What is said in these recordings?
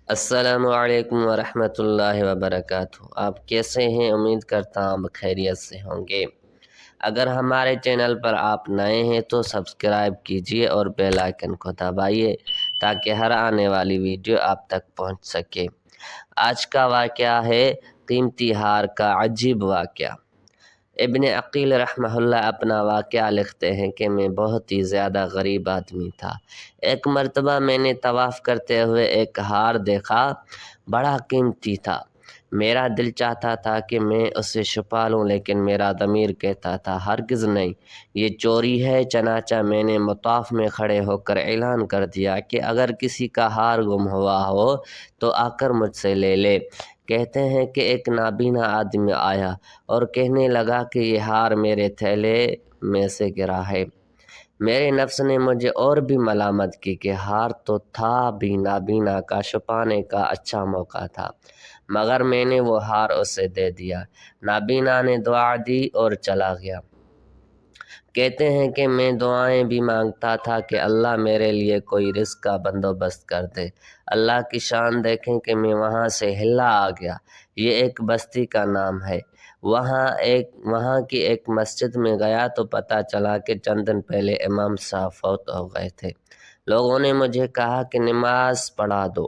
السلام علیکم ورحمۃ اللہ وبرکاتہ۔ آپ کیسے ہیں؟ امید کرتا ہوں خیریت سے ہوں گے۔ اگر ہمارے چینل پر آپ نئے ہیں تو سبسکرائب کیجیے اور بیل آئکن کو دبائیے تاکہ ہر آنے والی ویڈیو آپ تک پہنچ سکے۔ آج کا واقعہ ہے قیمتی ہار کا عجیب واقعہ۔ ابن عقیل رحمہ اللہ اپنا واقعہ لکھتے ہیں کہ میں بہت ہی زیادہ غریب آدمی تھا۔ ایک مرتبہ میں نے طواف کرتے ہوئے ایک ہار دیکھا، بڑا قیمتی تھا۔ میرا دل چاہتا تھا کہ میں اسے چھپا لوں، لیکن میرا ضمیر کہتا تھا ہرگز نہیں، یہ چوری ہے۔ چنانچہ میں نے مطاف میں کھڑے ہو کر اعلان کر دیا کہ اگر کسی کا ہار گم ہوا ہو تو آ کر مجھ سے لے لے۔ کہتے ہیں کہ ایک نابینا آدمی آیا اور کہنے لگا کہ یہ ہار میرے تھیلے میں سے گرا ہے۔ میرے نفس نے مجھے اور بھی ملامت کی کہ ہار تو تھا بھی نابینا کا چھپانے کا اچھا موقع تھا، مگر میں نے وہ ہار اسے دے دیا۔ نابینا نے دعا دی اور چلا گیا۔ کہتے ہیں کہ میں دعائیں بھی مانگتا تھا کہ اللہ میرے لیے کوئی رزق کا بندوبست کر دے۔ اللہ کی شان دیکھیں کہ میں وہاں سے ہلا آ گیا۔ یہ ایک بستی کا نام ہے۔ وہاں کی ایک مسجد میں گیا تو پتہ چلا کہ چند دن پہلے امام صاحب فوت ہو گئے تھے۔ لوگوں نے مجھے کہا کہ نماز پڑھا دو۔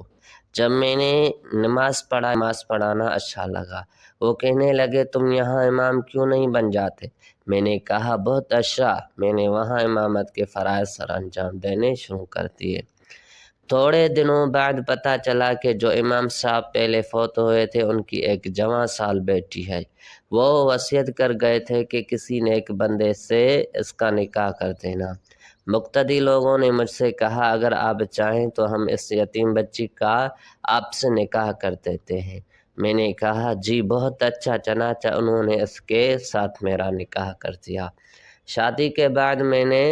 جب میں نے نماز پڑھانا اچھا لگا۔ وہ کہنے لگے تم یہاں امام کیوں نہیں بن جاتے؟ میں نے کہا بہت اچھا۔ میں نے وہاں امامت کے فرائض سر انجام دینے شروع کر دیے۔ تھوڑے دنوں بعد پتہ چلا کہ جو امام صاحب پہلے فوت ہوئے تھے ان کی ایک جوان سال بیٹی ہے۔ وہ وصیت کر گئے تھے کہ کسی نیک بندے سے اس کا نکاح کر دینا۔ مقتدی لوگوں نے مجھ سے کہا اگر آپ چاہیں تو ہم اس یتیم بچی کا آپ سے نکاح کر دیتے ہیں۔ میں نے کہا جی بہت اچھا۔ چنانچہ انہوں نے اس کے ساتھ میرا نکاح کر دیا۔ شادی کے بعد میں نے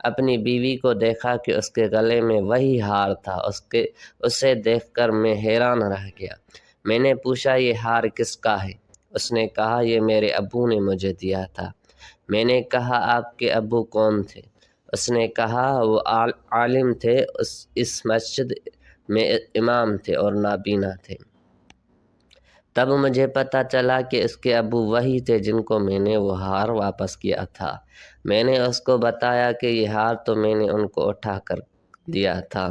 اپنی بیوی کو دیکھا کہ اس کے گلے میں وہی ہار تھا۔ اسے دیکھ کر میں حیران رہ گیا۔ میں نے پوچھا یہ ہار کس کا ہے؟ اس نے کہا یہ میرے ابو نے مجھے دیا تھا۔ میں نے کہا آپ کے ابو کون تھے؟ اس نے کہا وہ عالم تھے، اس مسجد میں امام تھے اور نابینا تھے۔ تب مجھے پتہ چلا کہ اس کے ابو وہی تھے جن کو میں نے وہ ہار واپس کیا تھا۔ میں نے اس کو بتایا کہ یہ ہار تو میں نے ان کو اٹھا کر دیا تھا۔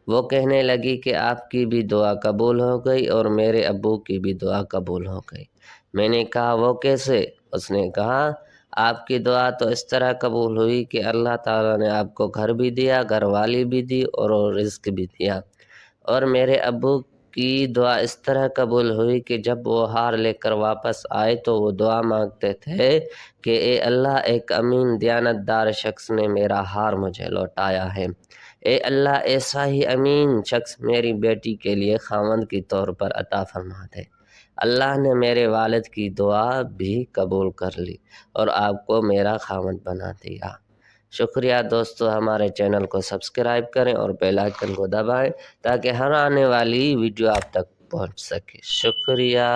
وہ کہنے لگی کہ آپ کی بھی دعا قبول ہو گئی اور میرے ابو کی بھی دعا قبول ہو گئی۔ میں نے کہا وہ کیسے؟ اس نے کہا آپ کی دعا تو اس طرح قبول ہوئی کہ اللہ تعالیٰ نے آپ کو گھر بھی دیا، گھر والی بھی دی اور رزق بھی دیا، اور میرے ابو کی دعا اس طرح قبول ہوئی کہ جب وہ ہار لے کر واپس آئے تو وہ دعا مانگتے تھے کہ اے اللہ ایک امین دیانت دار شخص نے میرا ہار مجھے لوٹایا ہے۔ اے اللہ ایسا ہی امین شخص میری بیٹی کے لیے خاوند کے طور پر عطا فرما دے۔ اللہ نے میرے والد کی دعا بھی قبول کر لی اور آپ کو میرا خاوند بنا دیا۔ شکریہ دوستو، ہمارے چینل کو سبسکرائب کریں اور بیل آئکن کو دبائیں تاکہ ہر آنے والی ویڈیو آپ تک پہنچ سکے۔ شکریہ۔